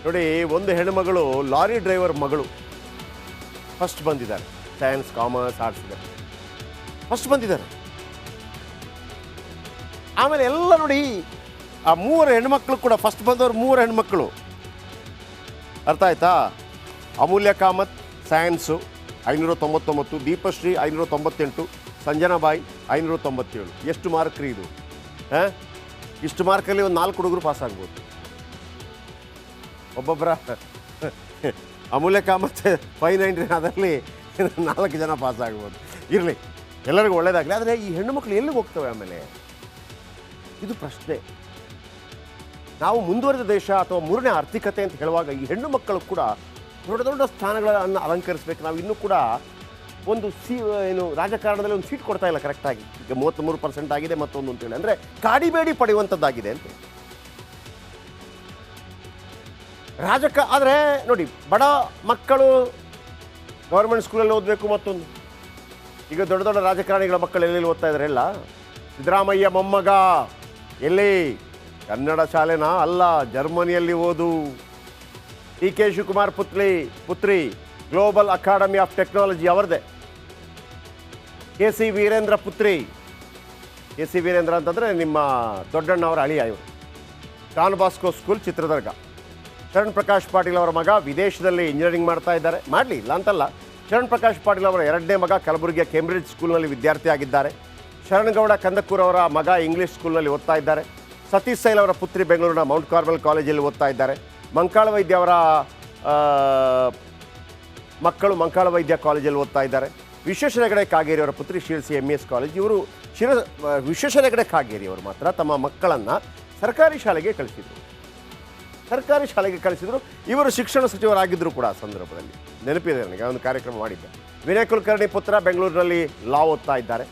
ನೋಡಿ, ಒಂದು ಹೆಣ್ಣುಮಗಳು lorry driver ಮಗಳು ಫಸ್ಟ್ ಬಂದಿದ್ದಾರೆ. ಸೈನ್ಸ್, ಕಾಮರ್ಸ್, ಆರ್ಟ್ಸ್ ಇದೆ, ಫಸ್ಟ್ ಬಂದಿದ್ದಾರೆ. ಆಮೇಲೆ ಎಲ್ಲ ನೋಡಿ, ಆ 3 ಹೆಣ್ಮಕ್ಳು ಕೂಡ ಫಸ್ಟ್ ಬಂದವರು 3 ಹೆಣ್ಮಕ್ಳು. ಅರ್ಥ ಆಯ್ತಾ? ಅಮೂಲ್ಯ ಕಾಮತ್ ಸೈನ್ಸು 599, ದೀಪಶ್ರೀ 598, ಸಂಜನಾಬಾಯಿ 597. ಎಷ್ಟು ಮಾರ್ಕ್ ರೀ ಇದು? ಹಾಂ, ಇಷ್ಟು ಮಾರ್ಕಲ್ಲಿ ಒಂದು 4 ಹುಡುಗರು ಪಾಸ್ ಆಗ್ಬೋದು. ಒಬ್ಬೊಬ್ಬರ ಅಮೂಲ್ಯ ಕಾಮತ್ 590, ಅದರಲ್ಲಿ 4 ಜನ ಪಾಸ್ ಆಗ್ಬೋದು. ಇರಲಿ, ಎಲ್ಲರಿಗೂ ಒಳ್ಳೇದಾಗಲಿ. ಆದರೆ ಈ ಹೆಣ್ಣು ಮಕ್ಕಳು ಎಲ್ಲಿಗೆ ಹೋಗ್ತವೆ ಆಮೇಲೆ? ಇದು ಪ್ರಶ್ನೆ. ನಾವು ಮುಂದುವರೆದ ದೇಶ ಅಥವಾ 3ನೇ ಆರ್ಥಿಕತೆ ಅಂತ ಹೇಳುವಾಗ ಈ ಹೆಣ್ಣು ಮಕ್ಕಳು ಕೂಡ ದೊಡ್ಡ ದೊಡ್ಡ ಸ್ಥಾನಗಳನ್ನು ಅಲಂಕರಿಸಬೇಕು. ನಾವು ಇನ್ನೂ ಕೂಡ ಒಂದು ರಾಜಕಾರಣದಲ್ಲಿ ಒಂದು ಸೀಟ್ ಕೊಡ್ತಾ ಇಲ್ಲ ಕರೆಕ್ಟಾಗಿ. ಈಗ 33% ಆಗಿದೆ ಮತ್ತೊಂದು ಅಂತೇಳಿ, ಅಂದರೆ ಕಾಡಿಬೇಡಿ ಪಡೆಯುವಂಥದ್ದಾಗಿದೆ ಅಂತ ಆದರೆ ನೋಡಿ, ಬಡ ಮಕ್ಕಳು ಗೌರ್ಮೆಂಟ್ ಸ್ಕೂಲಲ್ಲಿ ಓದಬೇಕು. ಮತ್ತೊಂದು, ಈಗ ದೊಡ್ಡ ದೊಡ್ಡ ರಾಜಕಾರಣಿಗಳ ಮಕ್ಕಳು ಎಲ್ಲೆಲ್ಲಿ ಓದ್ತಾ ಇದ್ದಾರೆ? ಎಲ್ಲ ಸಿದ್ದರಾಮಯ್ಯ ಮೊಮ್ಮಗ ಎಲ್ಲಿ? ಕನ್ನಡ ಶಾಲೆನಾ? ಅಲ್ಲ, ಜರ್ಮನಿಯಲ್ಲಿ ಓದು. DK ಶಿವಕುಮಾರ್ ಪುತ್ರಿ ಗ್ಲೋಬಲ್ ಅಕಾಡೆಮಿ ಆಫ್ ಟೆಕ್ನಾಲಜಿ ಅವರದೇ. KC ವೀರೇಂದ್ರ ಪುತ್ರಿ. KC ವೀರೇಂದ್ರ ಅಂತಂದರೆ ನಿಮ್ಮ ದೊಡ್ಡಣ್ಣವರ ಅಳಿಯ ಇವರು. Don Bosco school, Chitradurga. Sharan Prakash Patil ಅವರ ಮಗ ವಿದೇಶದಲ್ಲಿ ಇಂಜಿನಿಯರಿಂಗ್ ಮಾಡ್ತಾ ಇದ್ದಾರೆ. ಮಾಡಲಿ, ಇಲ್ಲ ಅಂತಲ್ಲ. ಶರಣ್ ಪ್ರಕಾಶ್ ಪಾಟೀಲ್ ಅವರ 2ನೇ ಮಗ ಕಲಬುರಗಿಯ ಕೇಂಬ್ರಿಡ್ಜ್ ಸ್ಕೂಲ್ನಲ್ಲಿ ವಿದ್ಯಾರ್ಥಿ ಆಗಿದ್ದಾರೆ. ಶರಣಗೌಡ ಕಂದಕೂರ್ ಅವರ ಮಗ ಇಂಗ್ಲೀಷ್ ಸ್ಕೂಲ್ನಲ್ಲಿ ಓದ್ತಾ ಇದ್ದಾರೆ. ಸತೀಶ್ ಸೈಲ್ ಅವರ ಪುತ್ರಿ ಬೆಂಗಳೂರಿನ ಮೌಂಟ್ ಕಾರ್ಮೆಲ್ ಕಾಲೇಜಲ್ಲಿ ಓದ್ತಾ ಇದ್ದಾರೆ. ಮಂಕಾಳ ವೈದ್ಯ ಅವರ ಮಕ್ಕಳು ಮಂಕಾಳ ವೈದ್ಯ ಕಾಲೇಜಲ್ಲಿ ಓದ್ತಾ ಇದ್ದಾರೆ. ವಿಶ್ವೇಶ್ವರ ಹೆಗಡೆ ಕಾಗೇರಿ ಅವರ ಪುತ್ರಿ ಶಿರಸಿ MES ಕಾಲೇಜ್. ಇವರು ವಿಶ್ವೇಶ್ವರ ಹೆಗಡೆ ಕಾಗೇರಿ ಅವರು ಮಾತ್ರ ತಮ್ಮ ಮಕ್ಕಳನ್ನು ಸರ್ಕಾರಿ ಶಾಲೆಗೆ ಕಳಿಸಿದರು. ಇವರು ಶಿಕ್ಷಣ ಸಚಿವರಾಗಿದ್ದರು ಕೂಡ ಆ ಸಂದರ್ಭದಲ್ಲಿ. ನೆನಪಿದೆ ನನಗೆ, ಒಂದು ಕಾರ್ಯಕ್ರಮ ಮಾಡಿದ್ದೆ. ವಿನಯ್ ಕುಲಕರ್ಣಿ ಪುತ್ರ ಬೆಂಗಳೂರಿನಲ್ಲಿ ಲಾ ಓದ್ತಾ ಇದ್ದಾರೆ.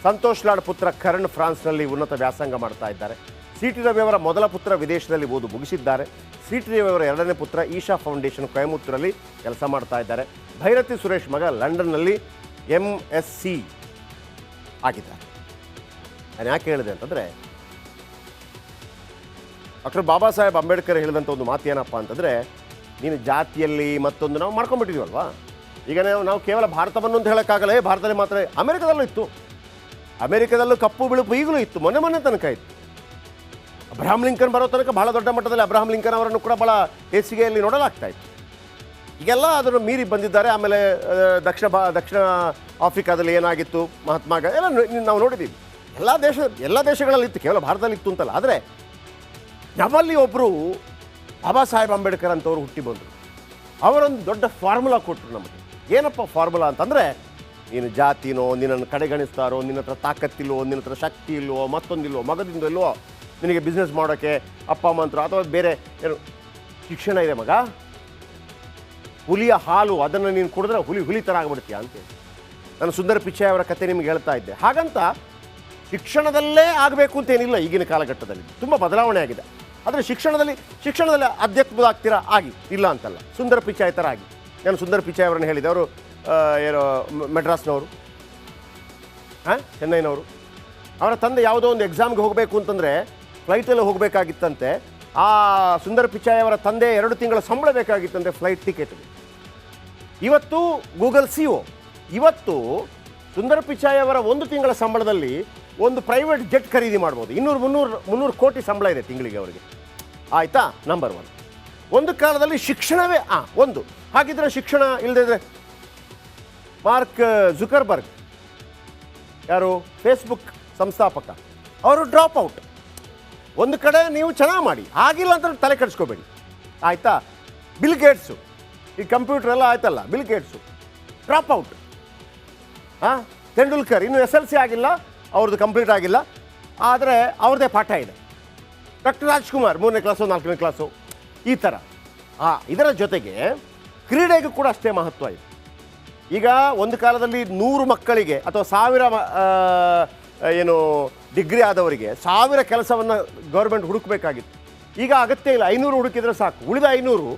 ಸಂತೋಷ್ ಲಾಡ್ ಪುತ್ರ ಕರಣ್ ಫ್ರಾನ್ಸ್ನಲ್ಲಿ ಉನ್ನತ ವ್ಯಾಸಂಗ ಮಾಡ್ತಾ ಇದ್ದಾರೆ. CT ರವಿ ಅವರ ಮೊದಲ ಪುತ್ರ ವಿದೇಶದಲ್ಲಿ ಓದು ಮುಗಿಸಿದ್ದಾರೆ. CT ರವಿ ಅವರ 2ನೇ ಪುತ್ರ ಈಶಾ ಫೌಂಡೇಶನ್ ಕೊಯಮತ್ತೂರಲ್ಲಿ ಕೆಲಸ ಮಾಡ್ತಾ ಇದ್ದಾರೆ. ಭೈರತಿ ಸುರೇಶ್ ಮಗ ಲಂಡನ್ನಲ್ಲಿ MSc ಆಗಿದ್ದಾರೆ. ನಾನು ಯಾಕೆ ಹೇಳಿದೆ ಅಂತಂದರೆ, ಡಾಕ್ಟರ್ ಬಾಬಾ ಸಾಹೇಬ್ ಅಂಬೇಡ್ಕರ್ ಹೇಳಿದಂಥ ಒಂದು ಮಾತು ಏನಪ್ಪ ಅಂತಂದರೆ, ನೀನು ಜಾತಿಯಲ್ಲಿ ಮತ್ತೊಂದು ನಾವು ಮಾಡ್ಕೊಂಡ್ಬಿಟ್ಟಿದ್ದೀವಲ್ವಾ. ಈಗ ನಾವು ಕೇವಲ ಭಾರತವನ್ನು ಅಂತ ಹೇಳೋಕ್ಕಾಗಲ್ಲ. ಭಾರತದಲ್ಲಿ ಮಾತ್ರ, ಅಮೆರಿಕದಲ್ಲೂ ಇತ್ತು. ಅಮೆರಿಕದಲ್ಲೂ ಕಪ್ಪು ಬಿಳುಪು ಈಗಲೂ ಇತ್ತು. ಮೊನ್ನೆ ತನಕ ಇತ್ತು. ಅಬ್ರಹಾಂ ಲಿಂಕನ್ ಬರೋ ತನಕ ಬಹಳ ದೊಡ್ಡ ಮಟ್ಟದಲ್ಲಿ ಅಬ್ರಹಾಂ ಲಿಂಕನ್ ಅವರನ್ನು ಕೂಡ ಭಾಳ ಹೇಸಿಗೆಯಲ್ಲಿ ನೋಡಲಾಗ್ತಾ ಇತ್ತು. ಈಗೆಲ್ಲ ಅದನ್ನು ಮೀರಿ ಬಂದಿದ್ದಾರೆ. ಆಮೇಲೆ ದಕ್ಷಿಣ ಆಫ್ರಿಕಾದಲ್ಲಿ ಏನಾಗಿತ್ತು, ಮಹಾತ್ಮ ಗಾಂಧಿ ಎಲ್ಲ ನಾವು ನೋಡಿದ್ದೀವಿ. ಎಲ್ಲ ದೇಶಗಳಲ್ಲಿ ಇತ್ತು, ಕೇವಲ ಭಾರತದಲ್ಲಿ ಇತ್ತು ಅಂತಲ್ಲ. ಆದರೆ ನಮ್ಮಲ್ಲಿ ಒಬ್ಬರು ಬಾಬಾ ಸಾಹೇಬ್ ಅಂಬೇಡ್ಕರ್ ಅಂತವರು ಹುಟ್ಟಿ ಬಂದರು. ಅವರೊಂದು ದೊಡ್ಡ ಫಾರ್ಮುಲಾ ಕೊಟ್ಟರು ನಮಗೆ. ಏನಪ್ಪ ಫಾರ್ಮುಲಾ ಅಂತಂದರೆ, ನೀನು ಜಾತಿನೋ, ನಿನ್ನನ್ನು ಕಡೆಗಣಿಸ್ತಾರೋ, ನಿನ್ನ ಹತ್ರ ತಾಕತ್ತಿಲ್ವೋ, ನಿನ್ನ ಹತ್ರ ಶಕ್ತಿ ಇಲ್ವೋ, ಮತ್ತೊಂದಿಲ್ವೋ, ಮಗದಿಂದ ಇಲ್ವೋ, ನಿನಗೆ ಬಿಸ್ನೆಸ್ ಮಾಡೋಕ್ಕೆ ಅಪ್ಪ ಅಮ್ಮ ಅಂತರು ಅಥವಾ ಬೇರೆ ಏನು, ಶಿಕ್ಷಣ ಇದೆ ಮಗ. ಹುಲಿಯ ಹಾಲು ಅದನ್ನು ನೀನು ಕುಡಿದ್ರೆ ಹುಲಿ ಥರ ಆಗ್ಬಿಡ್ತೀಯ ಅಂತೇಳಿ ನಾನು ಸುಂದರ ಪಿಚಾಯ್ ಅವರ ಕತೆ ನಿಮ್ಗೆ ಹೇಳ್ತಾ ಇದ್ದೆ. ಹಾಗಂತ ಶಿಕ್ಷಣದಲ್ಲೇ ಆಗಬೇಕು ಅಂತೇನಿಲ್ಲ. ಈಗಿನ ಕಾಲಘಟ್ಟದಲ್ಲಿ ತುಂಬ ಬದಲಾವಣೆ ಆಗಿದೆ. ಆದರೆ ಶಿಕ್ಷಣದಲ್ಲಿ ಅಧ್ಯಾತ್ಮದ ಆಗ್ತೀರಾ ಆಗಿ, ಇಲ್ಲ ಅಂತಲ್ಲ. ಸುಂದರ ಪಿಚಾಯ್ ಥರ ಆಗಿ. ನಾನು ಸುಂದರ ಪಿಚಾಯ್ ಅವರನ್ನು ಹೇಳಿದೆ. ಅವರು ಏನೋ ಮೆಡ್ರಾಸ್ನವರು, ಚೆನ್ನೈನವರು. ಅವರ ತಂದೆ ಯಾವುದೋ ಒಂದು ಎಕ್ಸಾಮ್ಗೆ ಹೋಗಬೇಕು ಅಂತಂದರೆ ಫ್ಲೈಟಲ್ಲಿ ಹೋಗಬೇಕಾಗಿತ್ತಂತೆ. ಆ ಸುಂದರ ಪಿಚಾಯ್ ಅವರ ತಂದೆ 2 ತಿಂಗಳ ಸಂಬಳ ಬೇಕಾಗಿತ್ತಂತೆ ಫ್ಲೈಟ್ ಟಿಕೆಟ್ಗೆ. ಇವತ್ತು ಗೂಗಲ್ CEO. ಇವತ್ತು ಸುಂದರ ಪಿಚಾಯ್ ಅವರ 1 ತಿಂಗಳ ಸಂಬಳದಲ್ಲಿ ಒಂದು ಪ್ರೈವೇಟ್ ಜೆಟ್ ಖರೀದಿ ಮಾಡ್ಬೋದು. 200-300 ಕೋಟಿ ಸಂಬಳ ಇದೆ ತಿಂಗಳಿಗೆ ಅವರಿಗೆ. ಆಯಿತಾ? ನಂಬರ್ 1. ಒಂದು ಕಾಲದಲ್ಲಿ ಶಿಕ್ಷಣವೇ ಒಂದು. ಹಾಗಿದ್ರೆ ಶಿಕ್ಷಣ ಇಲ್ಲದಿದ್ರೆ ಮಾರ್ಕ್ ಜುಕರ್ಬರ್ಗ್, ಯಾರು ಫೇಸ್ಬುಕ್ ಸಂಸ್ಥಾಪಕ, ಅವರು ಡ್ರಾಪ್ ಔಟ್. ಒಂದು ಕಡೆ ನೀವು ಚೆನ್ನಾಗಿ ಮಾಡಿ, ಆಗಿಲ್ಲ ಅಂತ ತಲೆ ಕೆಡಿಸ್ಕೋಬೇಡಿ. ಆಯಿತಾ? ಬಿಲ್ ಗೇಟ್ಸು, ಈ ಕಂಪ್ಯೂಟರ್ ಎಲ್ಲ ಆಯ್ತಲ್ಲ, bill Gates drop out. Tendulkar ಇನ್ನೂ SLC ಆಗಿಲ್ಲ, ಅವ್ರದ್ದು ಕಂಪ್ಲೀಟ್ ಆಗಿಲ್ಲ, ಆದರೆ ಅವ್ರದ್ದೇ ಪಾಠ ಇದೆ. ಡಾಕ್ಟರ್ ರಾಜ್ಕುಮಾರ್ 3ನೇ ಕ್ಲಾಸು 4ನೇ ಕ್ಲಾಸು, ಈ ಥರ. ಇದರ ಜೊತೆಗೆ ಕ್ರೀಡೆಗೂ ಕೂಡ ಅಷ್ಟೇ ಮಹತ್ವ ಇದೆ. ಈಗ ಒಂದು ಕಾಲದಲ್ಲಿ 100 ಮಕ್ಕಳಿಗೆ ಅಥವಾ 1000 ಡಿಗ್ರಿ ಆದವರಿಗೆ 1000 ಕೆಲಸವನ್ನು ಗೌರ್ಮೆಂಟ್ ಹುಡುಕಬೇಕಾಗಿತ್ತು. ಈಗ ಅಗತ್ಯ ಇಲ್ಲ, 500 ಹುಡುಕಿದ್ರೆ ಸಾಕು. ಉಳಿದ 500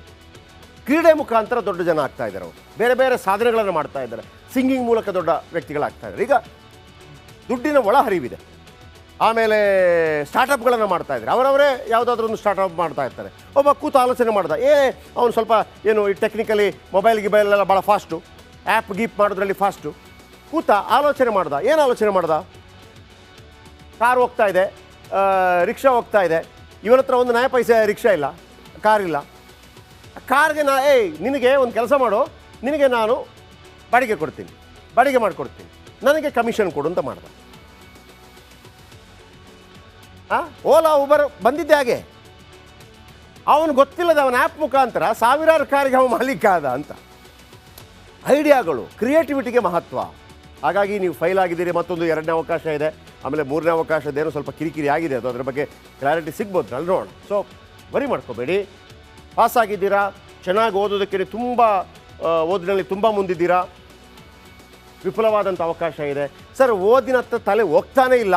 ಕ್ರೀಡೆ ಮುಖಾಂತರ ದೊಡ್ಡ ಜನ ಆಗ್ತಾ ಇದ್ದಾರೆ. ಅವರು ಬೇರೆ ಬೇರೆ ಸಾಧನೆಗಳನ್ನು ಮಾಡ್ತಾ ಇದ್ದಾರೆ. ಸಿಂಗಿಂಗ್ ಮೂಲಕ ದೊಡ್ಡ ವ್ಯಕ್ತಿಗಳಾಗ್ತಾ ಇದ್ದಾರೆ. ಈಗ ದುಡ್ಡಿನ ಒಳ ಹರಿವಿದೆ. ಆಮೇಲೆ ಸ್ಟಾರ್ಟಪ್ಗಳನ್ನು ಮಾಡ್ತಾ ಇದ್ದಾರೆ. ಅವರವರೇ ಯಾವುದಾದ್ರೂ ಒಂದು ಸ್ಟಾರ್ಟಪ್ ಮಾಡ್ತಾ ಇರ್ತಾರೆ. ಒಬ್ಬ ಕೂತು ಆಲೋಚನೆ ಮಾಡ್ದ, ಅವನು ಸ್ವಲ್ಪ ಏನು ಈ ಟೆಕ್ನಿಕಲಿ ಗಿಬೈಲೆಲ್ಲ ಭಾಳ ಫಾಸ್ಟು, ಆ್ಯಪ್ ಗೀಪ್ ಮಾಡೋದ್ರಲ್ಲಿ ಫಾಸ್ಟು. ಕೂತ ಆಲೋಚನೆ ಮಾಡ್ದ. ಏನು ಆಲೋಚನೆ ಮಾಡ್ದ? ಕಾರ್ ಹೋಗ್ತಾ ಇದೆ, ರಿಕ್ಷಾ ಹೋಗ್ತಾ ಇದೆ, ಇವನ ಹತ್ರ ಒಂದು ನಯ ಪೈಸೆ ರಿಕ್ಷಾ ಇಲ್ಲ, ಕಾರಿಲ್ಲ. ಕಾರ್ಗೆ ನಿನಗೆ ಒಂದು ಕೆಲಸ ಮಾಡು, ನಿನಗೆ ನಾನು ಬಾಡಿಗೆ ಕೊಡ್ತೀನಿ, ಬಾಡಿಗೆ ಮಾಡಿಕೊಡ್ತೀನಿ, ನನಗೆ ಕಮಿಷನ್ ಕೊಡು ಅಂತ ಮಾಡ್ದ. ಓಲಾ ಉಬರ್ ಬಂದಿದ್ದೆ ಹಾಗೆ. ಅವನು ಗೊತ್ತಿಲ್ಲದ ಅವನ ಆ್ಯಪ್ ಮುಖಾಂತರ ಸಾವಿರಾರು ಕಾರಿಗೆ ಅವನು ಮಾಲೀಕ ಆದ ಅಂತ. ಐಡಿಯಾಗಳು, ಕ್ರಿಯೇಟಿವಿಟಿಗೆ ಮಹತ್ವ. ಹಾಗಾಗಿ ನೀವು ಫೈಲ್ ಆಗಿದ್ದೀರಿ, ಮತ್ತೊಂದು 2ನೇ ಅವಕಾಶ ಇದೆ, ಆಮೇಲೆ 3ನೇ ಅವಕಾಶದ್ದೇನೋ ಸ್ವಲ್ಪ ಕಿರಿಕಿರಿ ಆಗಿದೆ, ಅದು ಅದರ ಬಗ್ಗೆ ಕ್ಲಾರಿಟಿ ಸಿಗ್ಬೋದು, ಅಲ್ಲಿ ನೋಡೋಣ. ಸೊ ವರಿ ಮಾಡ್ಕೋಬೇಡಿ, ಪಾಸಾಗಿದ್ದೀರಾ, ಚೆನ್ನಾಗಿ ಓದೋದಕ್ಕೆ ತುಂಬ ಓದಿನಲ್ಲಿ ತುಂಬ ಮುಂದಿದ್ದೀರಾ, ವಿಪುಲವಾದಂಥ ಅವಕಾಶ ಇದೆ. ಸರ್ ಓದಿನ ಹತ್ರ ತಲೆ ಹೋಗ್ತಾನೇ ಇಲ್ಲ,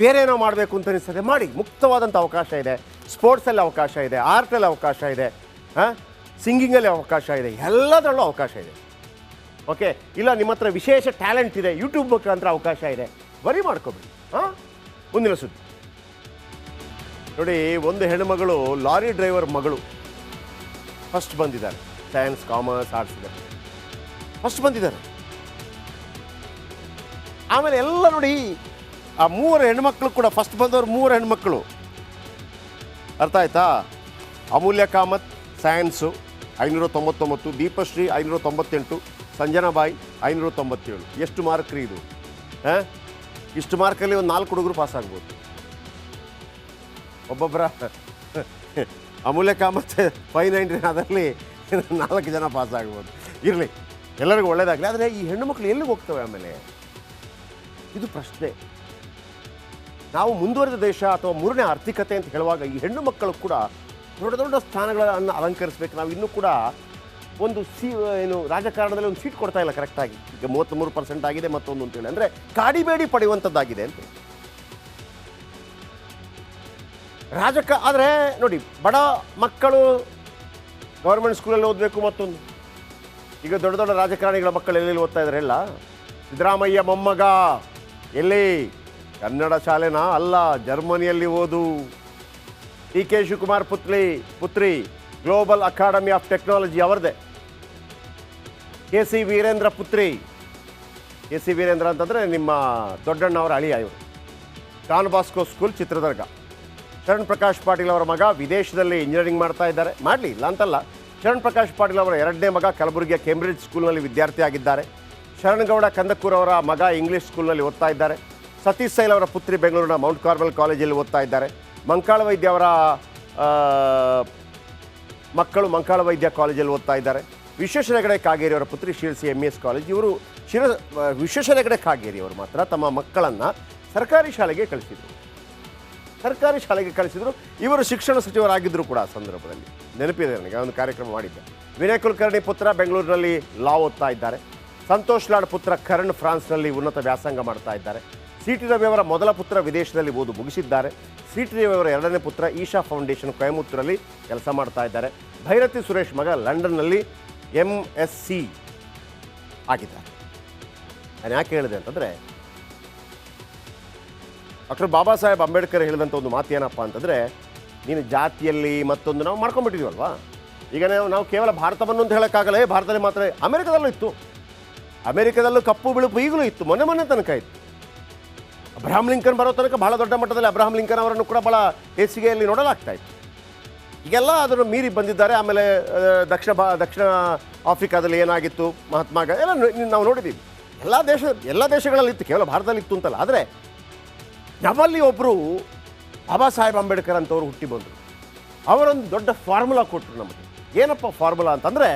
ಬೇರೆ ಏನೋ ಮಾಡಬೇಕು ಅಂತ ಅನಿಸ್ತದೆ, ಮಾಡಿ. ಮುಕ್ತವಾದಂಥ ಅವಕಾಶ ಇದೆ, ಸ್ಪೋರ್ಟ್ಸಲ್ಲಿ ಅವಕಾಶ ಇದೆ, ಆರ್ಟಲ್ಲಿ ಅವಕಾಶ ಇದೆ, ಸಿಂಗಿಂಗಲ್ಲಿ ಅವಕಾಶ ಇದೆ, ಎಲ್ಲದರಲ್ಲೂ ಅವಕಾಶ ಇದೆ. ಓಕೆ, ಇಲ್ಲ ನಿಮ್ಮ ಹತ್ರ ವಿಶೇಷ ಟ್ಯಾಲೆಂಟ್ ಇದೆ, ಯೂಟ್ಯೂಬ್ ಮುಖಾಂತರ ಅವಕಾಶ ಇದೆ, ವರಿ ಮಾಡ್ಕೊಬೇಡಿ. ಮುಂದಿನ ಸುದ್ದಿ ನೋಡಿ, ಒಂದು ಹೆಣ್ಣುಮಗಳು ಲಾರಿ ಡ್ರೈವರ್ ಮಗಳು ಫಸ್ಟ್ ಬಂದಿದ್ದಾರೆ. ಸೈನ್ಸ್, ಕಾಮರ್ಸ್, ಆರ್ಟ್ಸ್ ಇದೆ, ಫಸ್ಟ್ ಬಂದಿದ್ದಾರೆ. ಆಮೇಲೆ ಎಲ್ಲ ನೋಡಿ, ಆ 3 ಹೆಣ್ಮಕ್ಳು ಕೂಡ ಫಸ್ಟ್ ಬಂದವರು 3 ಹೆಣ್ಮಕ್ಳು. ಅರ್ಥ ಆಯ್ತಾ? ಅಮೂಲ್ಯ ಕಾಮತ್ ಸೈನ್ಸು 599, ದೀಪಶ್ರೀ 598, ಸಂಜನಾಬಾಯಿ 597. ಎಷ್ಟು ಮಾರ್ಕ್ ರೀ ಇದು? ಇಷ್ಟು ಮಾರ್ಕಲ್ಲಿ ಒಂದು 4 ಹುಡುಗರು ಪಾಸ್ ಆಗ್ಬೋದು. ಒಬ್ಬೊಬ್ಬರ ಅಮೂಲ್ಯ ಕಾಮತ್ 590, ಅದರಲ್ಲಿ 4 ಜನ ಪಾಸ್ ಆಗ್ಬೋದು. ಇರಲಿ, ಎಲ್ಲರಿಗೂ ಒಳ್ಳೇದಾಗಲಿ. ಆದರೆ ಈ ಹೆಣ್ಣು ಮಕ್ಕಳು ಎಲ್ಲಿಗೆ ಹೋಗ್ತವೆ ಆಮೇಲೆ? ಇದು ಪ್ರಶ್ನೆ. ನಾವು ಮುಂದುವರೆದ ದೇಶ ಅಥವಾ 3ನೇ ಆರ್ಥಿಕತೆ ಅಂತ ಹೇಳುವಾಗ ಈ ಹೆಣ್ಣು ಮಕ್ಕಳು ಕೂಡ ದೊಡ್ಡ ದೊಡ್ಡ ಸ್ಥಾನಗಳನ್ನು ಅಲಂಕರಿಸಬೇಕು. ನಾವು ಇನ್ನೂ ಕೂಡ ಒಂದು ರಾಜಕಾರಣದಲ್ಲಿ ಒಂದು ಸೀಟ್ ಕೊಡ್ತಾ ಇಲ್ಲ ಕರೆಕ್ಟಾಗಿ. ಈಗ 33% ಆಗಿದೆ ಮತ್ತೊಂದು ಅಂತೇಳಿ, ಅಂದರೆ ಕಾಡಿಬೇಡಿ ಪಡೆಯುವಂಥದ್ದಾಗಿದೆ ಅಂತ ಆದರೆ ನೋಡಿ, ಬಡ ಮಕ್ಕಳು ಗೌರ್ಮೆಂಟ್ ಸ್ಕೂಲಲ್ಲಿ ಓದಬೇಕು. ಮತ್ತೊಂದು ಈಗ ದೊಡ್ಡ ದೊಡ್ಡ ರಾಜಕಾರಣಿಗಳ ಮಕ್ಕಳು ಎಲ್ಲೆಲ್ಲಿ ಓದ್ತಾ ಇದ್ದಾರೆ? ಎಲ್ಲ ಸಿದ್ದರಾಮಯ್ಯ ಮೊಮ್ಮಗ ಎಲ್ಲಿ? ಕನ್ನಡ ಶಾಲೆನಾ? ಅಲ್ಲ, ಜರ್ಮನಿಯಲ್ಲಿ ಓದು. DK ಶಿವಕುಮಾರ್ ಪುತ್ರಿ ಗ್ಲೋಬಲ್ ಅಕಾಡೆಮಿ ಆಫ್ ಟೆಕ್ನಾಲಜಿ ಅವರದೇ. KC ವೀರೇಂದ್ರ ಪುತ್ರಿ. KC ವೀರೇಂದ್ರ ಅಂತಂದರೆ ನಿಮ್ಮ ದೊಡ್ಡಣ್ಣವರ ಅಳಿಯ ಇವರು. Don Bosco school Chitradurga. Sharan Prakash Patil ಅವರ ಮಗ ವಿದೇಶದಲ್ಲಿ ಇಂಜಿನಿಯರಿಂಗ್ ಮಾಡ್ತಾ ಇದ್ದಾರೆ. ಮಾಡಲಿ, ಇಲ್ಲ ಅಂತಲ್ಲ. ಶರಣ್ ಪ್ರಕಾಶ್ ಪಾಟೀಲ್ ಅವರ 2ನೇ ಮಗ ಕಲಬುರಗಿಯ ಕೇಂಬ್ರಿಡ್ಜ್ ಸ್ಕೂಲ್ನಲ್ಲಿ ವಿದ್ಯಾರ್ಥಿ ಆಗಿದ್ದಾರೆ. ಶರಣಗೌಡ ಕಂದಕೂರ್ ಅವರ ಮಗ ಇಂಗ್ಲೀಷ್ ಸ್ಕೂಲ್ನಲ್ಲಿ ಓದ್ತಾ ಇದ್ದಾರೆ. ಸತೀಶ್ ಸೈಲ್ ಅವರ ಪುತ್ರಿ ಬೆಂಗಳೂರಿನ ಮೌಂಟ್ ಕಾರ್ಮೆಲ್ ಕಾಲೇಜಲ್ಲಿ ಓದ್ತಾ ಇದ್ದಾರೆ. ಮಂಕಾಳ ವೈದ್ಯ ಅವರ ಮಕ್ಕಳು ಮಂಕಾಳ ವೈದ್ಯ ಕಾಲೇಜಲ್ಲಿ ಓದ್ತಾ ಇದ್ದಾರೆ. ವಿಶ್ವೇಶ್ವರ ಹೆಗಡೆ ಕಾಗೇರಿ ಅವರ ಪುತ್ರಿ ಶಿರಸಿ MES ಕಾಲೇಜ್. ಇವರು ವಿಶ್ವೇಶ್ವರ ಹೆಗಡೆ ಕಾಗೇರಿ ಅವರು ಮಾತ್ರ ತಮ್ಮ ಮಕ್ಕಳನ್ನು ಸರ್ಕಾರಿ ಶಾಲೆಗೆ ಕಳಿಸಿದರು. ಇವರು ಶಿಕ್ಷಣ ಸಚಿವರಾಗಿದ್ದರು ಕೂಡ ಆ ಸಂದರ್ಭದಲ್ಲಿ. ನೆನಪಿದೆ ನನಗೆ, ಒಂದು ಕಾರ್ಯಕ್ರಮ ಮಾಡಿದ್ದೆ. ವಿನಯ್ ಕುಲಕರ್ಣಿ ಪುತ್ರ ಬೆಂಗಳೂರಿನಲ್ಲಿ ಲಾ ಓದ್ತಾ ಇದ್ದಾರೆ. ಸಂತೋಷ್ ಲಾಡ್ ಪುತ್ರ ಕರಣ್ ಫ್ರಾನ್ಸ್ನಲ್ಲಿ ಉನ್ನತ ವ್ಯಾಸಂಗ ಮಾಡ್ತಾ ಇದ್ದಾರೆ. CT ರವಿ ಅವರ ಮೊದಲ ಪುತ್ರ ವಿದೇಶದಲ್ಲಿ ಓದು ಮುಗಿಸಿದ್ದಾರೆ. CT ರವಿ ಅವರ 2ನೇ ಪುತ್ರ ಈಶಾ ಫೌಂಡೇಶನ್ ಕೊಯಮತ್ತೂರಲ್ಲಿ ಕೆಲಸ ಮಾಡ್ತಾ ಇದ್ದಾರೆ. ಭೈರತಿ ಸುರೇಶ್ ಮಗ ಲಂಡನ್ನಲ್ಲಿ MSc ಆಗಿದ್ದಾರೆ. ನಾನು ಯಾಕೆ ಹೇಳಿದೆ ಅಂತಂದರೆ, ಡಾಕ್ಟರ್ ಬಾಬಾ ಸಾಹೇಬ್ ಅಂಬೇಡ್ಕರ್ ಹೇಳಿದಂಥ ಒಂದು ಮಾತು ಏನಪ್ಪ ಅಂತಂದರೆ, ನೀನು ಜಾತಿಯಲ್ಲಿ ಮತ್ತೊಂದು ನಾವು ಮಾಡ್ಕೊಂಡ್ಬಿಟ್ಟಿದ್ದೀವಲ್ವಾ. ಈಗ ನಾವು ಕೇವಲ ಭಾರತವನ್ನು ಅಂತ ಹೇಳೋಕ್ಕಾಗಲ್ಲ. ಭಾರತದಲ್ಲಿ ಮಾತ್ರ, ಅಮೆರಿಕದಲ್ಲೂ ಇತ್ತು, ಅಮೆರಿಕದಲ್ಲೂ ಕಪ್ಪು ಬಿಳುಪು ಈಗಲೂ ಇತ್ತು, ಮೊನ್ನೆ ತನಕ ಇತ್ತು. ಅಬ್ರಹಾಂ ಲಿಂಕನ್ ಬರೋ ತನಕ ಬಹಳ ದೊಡ್ಡ ಮಟ್ಟದಲ್ಲಿ ಅಬ್ರಹಾಂ ಲಿಂಕನ್ ಅವರನ್ನು ಕೂಡ ಭಾಳ ಹೆಚ್ಚಿಗೆಯಲ್ಲಿ ನೋಡಲಾಗ್ತಾ ಇತ್ತು. ಈಗೆಲ್ಲ ಅದನ್ನು ಮೀರಿ ಬಂದಿದ್ದಾರೆ. ಆಮೇಲೆ ದಕ್ಷಿಣ ಆಫ್ರಿಕಾದಲ್ಲಿ ಏನಾಗಿತ್ತು, ಮಹಾತ್ಮ ಎಲ್ಲ ನಾವು ನೋಡಿದ್ದೀವಿ. ಎಲ್ಲ ದೇಶಗಳಲ್ಲಿ ಇತ್ತು, ಕೇವಲ ಭಾರತದಲ್ಲಿ ಇತ್ತು ಅಂತಲ್ಲ. ಆದರೆ ನಮ್ಮಲ್ಲಿ ಒಬ್ಬರು ಬಾಬಾ ಸಾಹೇಬ್ ಅಂಬೇಡ್ಕರ್ ಅಂತವರು ಹುಟ್ಟಿ ಬಂದರು. ಅವರೊಂದು ದೊಡ್ಡ ಫಾರ್ಮುಲಾ ಕೊಟ್ಟರು ನಮಗೆ. ಏನಪ್ಪ ಫಾರ್ಮುಲಾ ಅಂತಂದರೆ,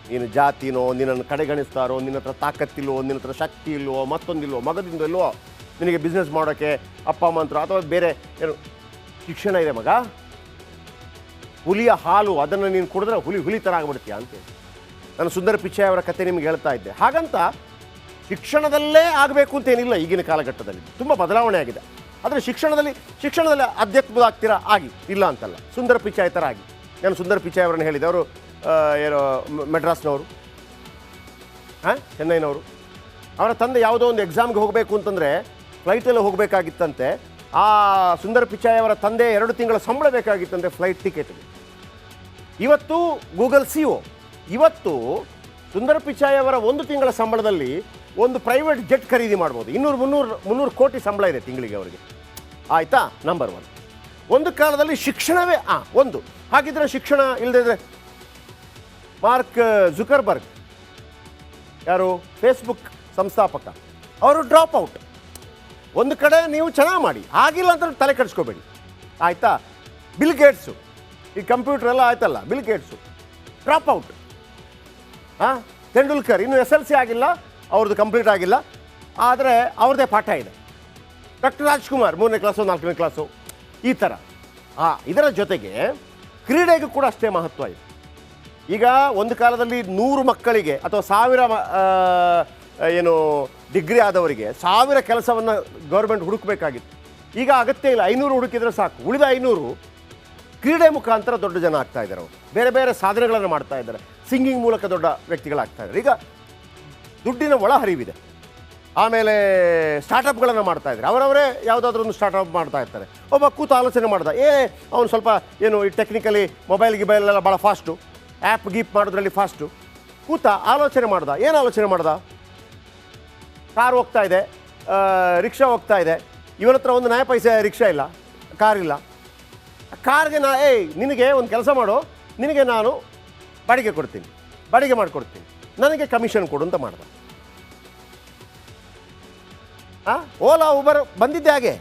ನೀನು ಜಾತಿನೋ, ನಿನ್ನನ್ನು ಕಡೆಗಣಿಸ್ತಾರೋ, ನಿನ್ನ ಹತ್ರ ತಾಕತ್ತಿಲ್ವೋ, ನಿನ್ನ ಹತ್ರ ಶಕ್ತಿ ಇಲ್ವೋ, ಮತ್ತೊಂದಿಲ್ವೋ, ಮಗದಿಂದ ಇಲ್ವೋ, ನಿನಗೆ ಬಿಸ್ನೆಸ್ ಮಾಡೋಕ್ಕೆ ಅಪ್ಪ ಅಮ್ಮ ಅಂತರು ಅಥವಾ ಬೇರೆ ಏನು ಶಿಕ್ಷಣ ಇದೆ ಮಗ, ಹುಲಿಯ ಹಾಲು ಅದನ್ನು ನೀನು ಕುಡಿದ್ರೆ ಹುಲಿ ಥರ ಆಗ್ಬಿಡ್ತೀಯ ಅಂತೇಳಿ ನಾನು ಸುಂದರ ಪಿಚಾಯ್ ಅವರ ಕತೆ ನಿಮ್ಗೆ ಹೇಳ್ತಾ ಇದ್ದೆ. ಹಾಗಂತ ಶಿಕ್ಷಣದಲ್ಲೇ ಆಗಬೇಕು ಅಂತೇನಿಲ್ಲ. ಈಗಿನ ಕಾಲಘಟ್ಟದಲ್ಲಿ ತುಂಬ ಬದಲಾವಣೆ ಆಗಿದೆ. ಆದರೆ ಶಿಕ್ಷಣದಲ್ಲಿ ಅಧ್ಯಾತ್ಮದ ಆಗ್ತೀರಾ ಆಗಿ, ಇಲ್ಲ ಅಂತಲ್ಲ. ಸುಂದರ ಪಿಚಾಯ್ ಥರ ಆಗಿ. ನಾನು ಸುಂದರ ಪಿಚಾಯ್ ಅವರನ್ನು ಹೇಳಿದ್ದೆ. ಅವರು ಏನೋ ಮೆಡ್ರಾಸ್ನವರು, ಚೆನ್ನೈನವರು. ಅವರ ತಂದೆ ಯಾವುದೋ ಒಂದು ಎಕ್ಸಾಮ್ಗೆ ಹೋಗಬೇಕು ಅಂತಂದರೆ ಫ್ಲೈಟಲ್ಲಿ ಹೋಗಬೇಕಾಗಿತ್ತಂತೆ. ಆ ಸುಂದರ್ ಪಿಚಾಯ್ ಅವರ ತಂದೆ 2 ತಿಂಗಳ ಸಂಬಳ ಬೇಕಾಗಿತ್ತಂದರೆ ಫ್ಲೈಟ್ ಟಿಕೆಟ್ಗೆ. ಇವತ್ತು ಗೂಗಲ್ CEO ಇವತ್ತು ಸುಂದರ್ ಪಿಚಾಯ್ ಅವರ 1 ತಿಂಗಳ ಸಂಬಳದಲ್ಲಿ ಒಂದು ಪ್ರೈವೇಟ್ ಜೆಟ್ ಖರೀದಿ ಮಾಡ್ಬೋದು. 200-300 ಕೋಟಿ ಸಂಬಳ ಇದೆ ತಿಂಗಳಿಗೆ ಅವರಿಗೆ. ಆಯಿತಾ? ನಂಬರ್ 1. ಒಂದು ಕಾಲದಲ್ಲಿ ಶಿಕ್ಷಣವೇ ಒಂದು. ಹಾಗಿದ್ರೆ ಶಿಕ್ಷಣ ಇಲ್ಲದಿದ್ರೆ ಮಾರ್ಕ್ ಜುಕರ್ಬರ್ಗ್ ಯಾರು ಫೇಸ್ಬುಕ್ ಸಂಸ್ಥಾಪಕ, ಅವರು ಡ್ರಾಪ್ ಔಟ್. ಒಂದು ಕಡೆ ನೀವು ಚೆನ್ನಾಗಿ ಮಾಡಿ, ಆಗಿಲ್ಲ ಅಂತ ತಲೆ ಕೆಡಿಸ್ಕೋಬೇಡಿ, ಆಯಿತಾ? ಬಿಲ್ ಗೇಟ್ಸು, ಈ ಕಂಪ್ಯೂಟರ್ ಎಲ್ಲ ಆಯ್ತಲ್ಲ, bill Gates drop out. Tendulkar ಇನ್ನೂ SLC ಆಗಿಲ್ಲ, ಅವ್ರದ್ದು ಕಂಪ್ಲೀಟ್ ಆಗಿಲ್ಲ, ಆದರೆ ಅವ್ರದ್ದೇ ಪಾಠ ಇದೆ. ಡಾಕ್ಟರ್ ರಾಜ್ಕುಮಾರ್ 3ನೇ ಕ್ಲಾಸು 4ನೇ ಕ್ಲಾಸು, ಈ ಥರ. ಇದರ ಜೊತೆಗೆ ಕ್ರೀಡೆಗೂ ಕೂಡ ಅಷ್ಟೇ ಮಹತ್ವ ಇದೆ. ಈಗ ಒಂದು ಕಾಲದಲ್ಲಿ 100 ಮಕ್ಕಳಿಗೆ ಅಥವಾ 1000 ಏನು ಡಿಗ್ರಿ ಆದವರಿಗೆ 1000 ಕೆಲಸವನ್ನು ಗೌರ್ಮೆಂಟ್ ಹುಡುಕಬೇಕಾಗಿತ್ತು. ಈಗ ಅಗತ್ಯ ಇಲ್ಲ, 500 ಹುಡುಕಿದ್ರೆ ಸಾಕು. ಉಳಿದ 500 ಕ್ರೀಡೆ ಮುಖಾಂತರ ದೊಡ್ಡ ಜನ ಆಗ್ತಾ ಇದ್ದಾರೆ. ಅವರು ಬೇರೆ ಬೇರೆ ಸಾಧನೆಗಳನ್ನು ಮಾಡ್ತಾ ಇದ್ದಾರೆ, ಸಿಂಗಿಂಗ್ ಮೂಲಕ ದೊಡ್ಡ ವ್ಯಕ್ತಿಗಳಾಗ್ತಾ ಇದ್ದಾರೆ. ಈಗ ದುಡ್ಡಿನ ಒಳಹರಿವಿದೆ. ಆಮೇಲೆ ಸ್ಟಾರ್ಟಪ್ಗಳನ್ನು ಮಾಡ್ತಾ ಇದ್ದಾರೆ. ಅವರವರೇ ಯಾವುದಾದ್ರೂ ಒಂದು ಸ್ಟಾರ್ಟಪ್ ಮಾಡ್ತಾ ಇರ್ತಾರೆ. ಒಬ್ಬ ಕೂತು ಆಲೋಚನೆ ಮಾಡ್ದ, ಅವನು ಸ್ವಲ್ಪ ಏನು ಈ ಟೆಕ್ನಿಕಲಿ ಗಿಬೈಲೆಲ್ಲ ಭಾಳ ಫಾಸ್ಟು, ಆ್ಯಪ್ ಗೀಪ್ ಮಾಡೋದ್ರಲ್ಲಿ ಫಾಸ್ಟು. ಕೂತ ಆಲೋಚನೆ ಮಾಡ್ದ. ಏನು ಆಲೋಚನೆ ಮಾಡ್ದ? ಕಾರ್ ಹೋಗ್ತಾ ಇದೆ, ರಿಕ್ಷಾ ಹೋಗ್ತಾ ಇದೆ, ಇವನ ಹತ್ರ ಒಂದು ನಯ ಪೈಸೆ ರಿಕ್ಷಾ ಇಲ್ಲ, ಕಾರಿಲ್ಲ. ಕಾರ್ಗೆ ನಿನಗೆ ಒಂದು ಕೆಲಸ ಮಾಡು, ನಿನಗೆ ನಾನು ಬಾಡಿಗೆ ಕೊಡ್ತೀನಿ, ಬಾಡಿಗೆ ಮಾಡಿಕೊಡ್ತೀನಿ, ನನಗೆ ಕಮಿಷನ್ ಕೊಡು ಅಂತ ಮಾಡ್ದ. ಓಲಾ ಉಬರ್ ಬಂದಿದ್ದೆ ಹಾಗೆ.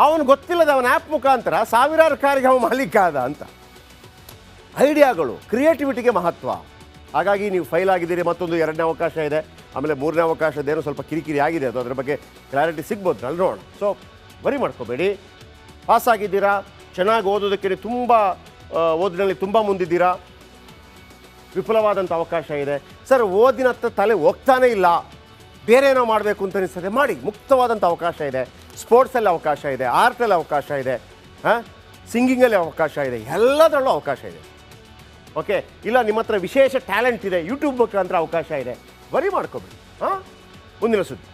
ಅವನು ಗೊತ್ತಿಲ್ಲದ ಅವನ ಆ್ಯಪ್ ಮುಖಾಂತರ ಸಾವಿರಾರು ಕಾರಿಗೆ ಅವನು ಮಾಲೀಕ ಆದ ಅಂತ. ಐಡಿಯಾಗಳು, ಕ್ರಿಯೇಟಿವಿಟಿಗೆ ಮಹತ್ವ. ಹಾಗಾಗಿ ನೀವು ಫೈಲ್ ಆಗಿದ್ದೀರಿ, ಮತ್ತೊಂದು 2ನೇ ಅವಕಾಶ ಇದೆ, ಆಮೇಲೆ 3ನೇ ಅವಕಾಶದ್ದೇನೋ ಸ್ವಲ್ಪ ಕಿರಿಕಿರಿ ಆಗಿದೆ, ಅದು ಅದರ ಬಗ್ಗೆ ಕ್ಲಾರಿಟಿ ಸಿಗ್ಬೋದು, ಅಲ್ಲಿ ನೋಡೋಣ. ಸೊ ವರಿ ಮಾಡ್ಕೋಬೇಡಿ, ಪಾಸಾಗಿದ್ದೀರಾ, ಚೆನ್ನಾಗಿ ಓದೋದಕ್ಕೆ ತುಂಬ ಓದಿನಲ್ಲಿ ತುಂಬ ಮುಂದಿದ್ದೀರಾ, ವಿಪುಲವಾದಂಥ ಅವಕಾಶ ಇದೆ. ಸರ್ ಓದಿನ ಹತ್ರ ತಲೆ ಹೋಗ್ತಾನೇ ಇಲ್ಲ, ಬೇರೆ ಏನೋ ಮಾಡಬೇಕು ಅಂತ ಅನಿಸ್ತದೆ, ಮಾಡಿ. ಮುಕ್ತವಾದಂಥ ಅವಕಾಶ ಇದೆ, ಸ್ಪೋರ್ಟ್ಸಲ್ಲಿ ಅವಕಾಶ ಇದೆ, ಆರ್ಟಲ್ಲಿ ಅವಕಾಶ ಇದೆ, ಸಿಂಗಿಂಗಲ್ಲಿ ಅವಕಾಶ ಇದೆ, ಎಲ್ಲದರಲ್ಲೂ ಅವಕಾಶ ಇದೆ. ಓಕೆ, ಇಲ್ಲ ನಿಮ್ಮ ಹತ್ರ ವಿಶೇಷ ಟ್ಯಾಲೆಂಟ್ ಇದೆ, ಯೂಟ್ಯೂಬ್ ಮುಖಾಂತರ ಅವಕಾಶ ಇದೆ, ವರಿ ಮಾಡ್ಕೋಬೇಡಿ. ಮುಂದಿನ ಸುದ್ದಿ.